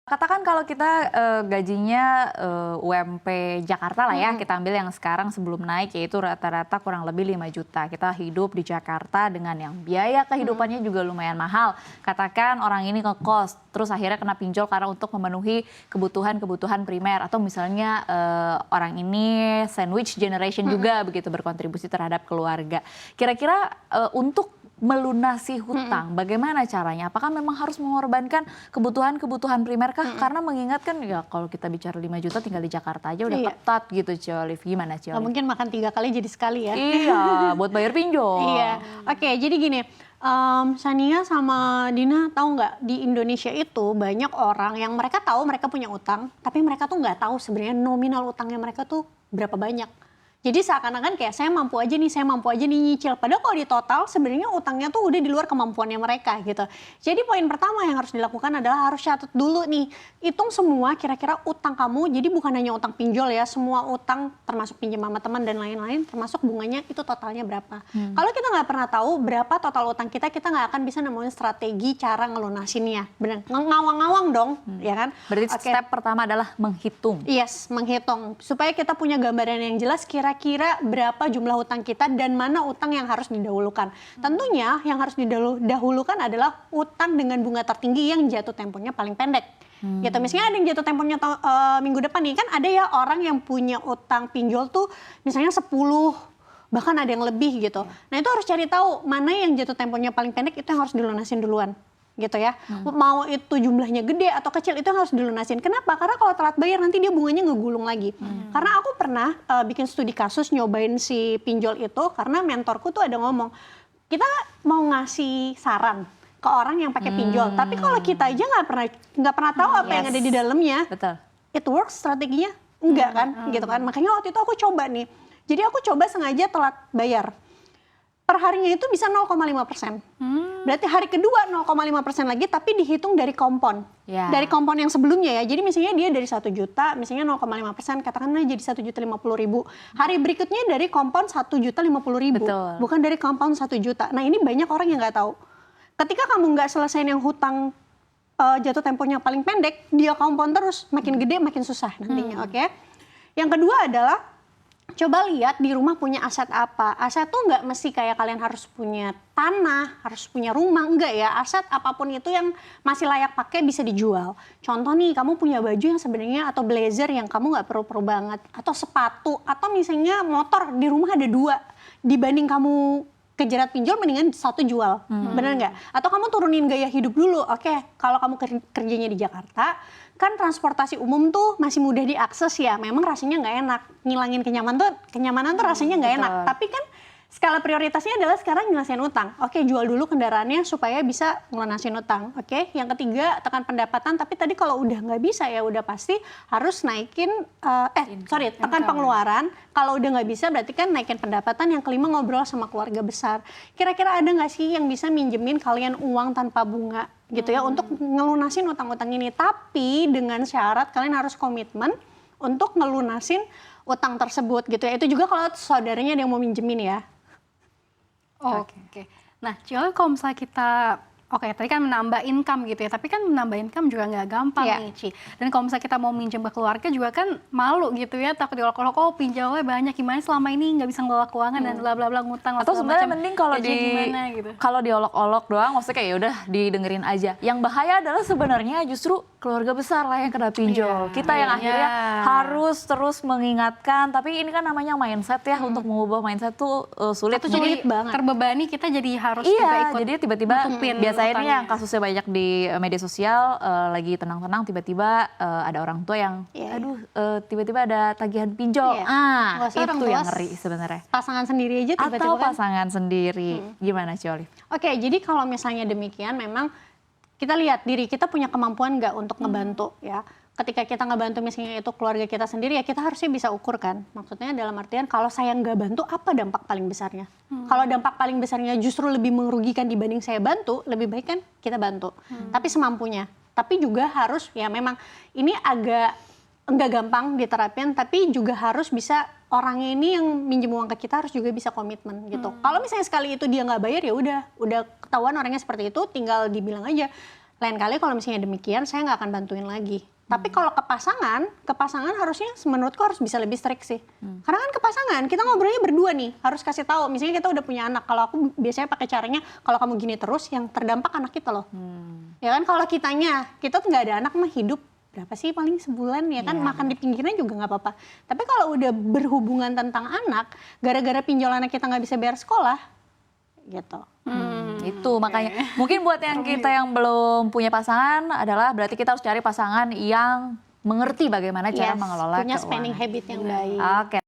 Katakan kalau kita gajinya UMP Jakarta lah ya, kita ambil yang sekarang sebelum naik yaitu rata-rata kurang lebih 5 juta. Kita hidup di Jakarta dengan yang biaya kehidupannya juga lumayan mahal. Katakan orang ini ngekos, terus akhirnya kena pinjol karena untuk memenuhi kebutuhan-kebutuhan primer. Atau misalnya orang ini sandwich generation juga begitu berkontribusi terhadap keluarga. Kira-kira untuk melunasi hutang, bagaimana caranya? Apakah memang harus mengorbankan kebutuhan-kebutuhan primer kah? Karena mengingatkan ya kalau kita bicara 5 juta tinggal di Jakarta aja udah ketat gitu Ci Olive. Gimana Ci Olive? Mungkin makan 3 kali jadi sekali ya. Iya, buat bayar pinjol. Iya, oke jadi gini, Sania sama Dina tahu nggak di Indonesia itu banyak orang yang mereka tahu mereka punya utang, tapi mereka tuh nggak tahu sebenarnya nominal utangnya mereka tuh berapa banyak. Jadi seakan-akan kayak saya mampu aja nih nyicil. Padahal kalau di total sebenarnya utangnya tuh udah di luar kemampuannya mereka gitu. Jadi poin pertama yang harus dilakukan adalah harus catat dulu nih. Hitung semua kira-kira utang kamu. Jadi bukan hanya utang pinjol ya. Semua utang termasuk pinjam sama teman dan lain-lain. Termasuk bunganya itu totalnya berapa. Kalau kita nggak pernah tahu berapa total utang kita nggak akan bisa nemuin strategi cara ngelunasinnya. Benar, ngawang-ngawang dong ya kan. Berarti step pertama adalah menghitung. Yes, menghitung. Supaya kita punya gambaran yang jelas kira-kira berapa jumlah utang kita dan mana utang yang harus didahulukan. Tentunya yang harus didahulukan adalah utang dengan bunga tertinggi yang jatuh temponya paling pendek. Gitu. Misalnya ada yang jatuh temponya minggu depan nih, kan ada ya orang yang punya utang pinjol tuh misalnya 10, bahkan ada yang lebih gitu. Nah itu harus cari tahu mana yang jatuh temponya paling pendek, itu yang harus dilunasin duluan. Gitu ya, mau itu jumlahnya gede atau kecil itu harus dilunasin. Kenapa? Karena kalau telat bayar nanti dia bunganya ngegulung lagi. Karena aku pernah bikin studi kasus nyobain si pinjol itu karena mentorku tuh ada ngomong, kita mau ngasih saran ke orang yang pakai pinjol, tapi kalau kita aja nggak pernah tahu apa yang ada di dalamnya, Betul. it works strateginya enggak kan, gitu kan. Makanya waktu itu aku coba nih, jadi aku coba sengaja telat bayar. Per harinya itu bisa 0,5%. Berarti hari kedua 0,5% lagi tapi dihitung dari kompon. Dari kompon yang sebelumnya ya. Jadi misalnya dia dari 1 juta, misalnya 0,5%, katakanlah jadi 1.050.000. Hari berikutnya dari kompon 1.050.000. Bukan dari kompon 1 juta. Nah ini banyak orang yang nggak tahu. Ketika kamu nggak selesaiin yang hutang jatuh temponya paling pendek, dia kompon terus, makin gede makin susah nantinya, oke? Yang kedua adalah coba lihat di rumah punya aset apa. Aset tuh nggak mesti kayak kalian harus punya tanah, harus punya rumah, enggak ya. Aset apapun itu yang masih layak pakai bisa dijual. Contoh nih, kamu punya baju yang sebenarnya atau blazer yang kamu nggak perlu banget, atau sepatu, atau misalnya motor di rumah ada 2. Dibanding kamu kejerat pinjol, mendingan 1 jual, bener nggak? Atau kamu turunin gaya hidup dulu. Oke, kalau kamu kerjanya di Jakarta, kan transportasi umum tuh masih mudah diakses ya, memang rasanya nggak enak, ngilangin kenyamanan tuh rasanya nggak enak, tapi kan skala prioritasnya adalah sekarang nyelesain utang. Oke, jual dulu kendaraannya supaya bisa ngelunasin utang. Oke, yang ketiga tekan pendapatan, tapi tadi kalau udah nggak bisa ya udah pasti harus naikin, tekan pengeluaran. Kalau udah nggak bisa berarti kan naikin pendapatan. Yang kelima ngobrol sama keluarga besar. Kira-kira ada nggak sih yang bisa minjemin kalian uang tanpa bunga gitu ya untuk ngelunasin utang-utang ini. Tapi dengan syarat kalian harus komitmen untuk ngelunasin utang tersebut gitu ya. Itu juga kalau saudaranya ada yang mau minjemin ya. Oke. Nah, Ciolnya kalau misalnya kita, tadi kan menambah income gitu ya, tapi kan menambah income juga nggak gampang nih, Ci. Dan kalau misalnya kita mau minjem ke keluarga juga kan malu gitu ya, takut diolok-olok, oh pinjamnya banyak, gimana selama ini nggak bisa ngelola keuangan dan bla bla bla ngutang. Atau sebenarnya mending gitu. Kalau diolok-olok doang, maksudnya kayak udah didengerin aja. Yang bahaya adalah sebenarnya justru keluarga besar lah yang kena pinjol. Kita yang akhirnya harus terus mengingatkan, tapi ini kan namanya mindset ya, untuk mengubah mindset tuh sulit. Itu sulit banget. Terbebani kita jadi harus juga ikut. Jadi tiba-tiba biasanya ini yang kasusnya banyak di media sosial, lagi tenang-tenang tiba-tiba ada orang tua yang tiba-tiba ada tagihan pinjol. Itu yang ngeri sebenarnya. Pasangan sendiri aja tiba-tiba atau pasangan sendiri. Gimana Ci Olive? Oke, jadi kalau misalnya demikian memang kita lihat diri kita punya kemampuan nggak untuk ngebantu ya. Ketika kita ngebantu misalnya itu keluarga kita sendiri ya kita harusnya bisa ukur kan. Maksudnya dalam artian kalau saya nggak bantu apa dampak paling besarnya. Kalau dampak paling besarnya justru lebih merugikan dibanding saya bantu, lebih baik kan kita bantu. Tapi semampunya. Tapi juga harus ya memang ini agak nggak gampang diterapin, tapi juga harus bisa orangnya ini yang minjem uang ke kita harus juga bisa komitmen gitu. Kalau misalnya sekali itu dia nggak bayar ya udah ketahuan orangnya seperti itu, tinggal dibilang aja Lain kali kalau misalnya demikian, saya nggak akan bantuin lagi. Tapi kalau ke pasangan harusnya menurutku harus bisa lebih strict sih. Karena kan ke pasangan, kita ngobrolnya berdua nih, harus kasih tahu. Misalnya kita udah punya anak, kalau aku biasanya pakai caranya, kalau kamu gini terus, yang terdampak anak kita loh. Ya kan, kalau kita tuh nggak ada anak mah hidup berapa sih paling sebulan ya kan, makan di pinggirnya juga nggak apa-apa. Tapi kalau udah berhubungan tentang anak, gara-gara pinjol anak kita nggak bisa bayar sekolah, gitu. Itu makanya mungkin buat yang kita yang belum punya pasangan adalah berarti kita harus cari pasangan yang mengerti bagaimana cara mengelola punya keuangan. spending habit yang baik. Oke.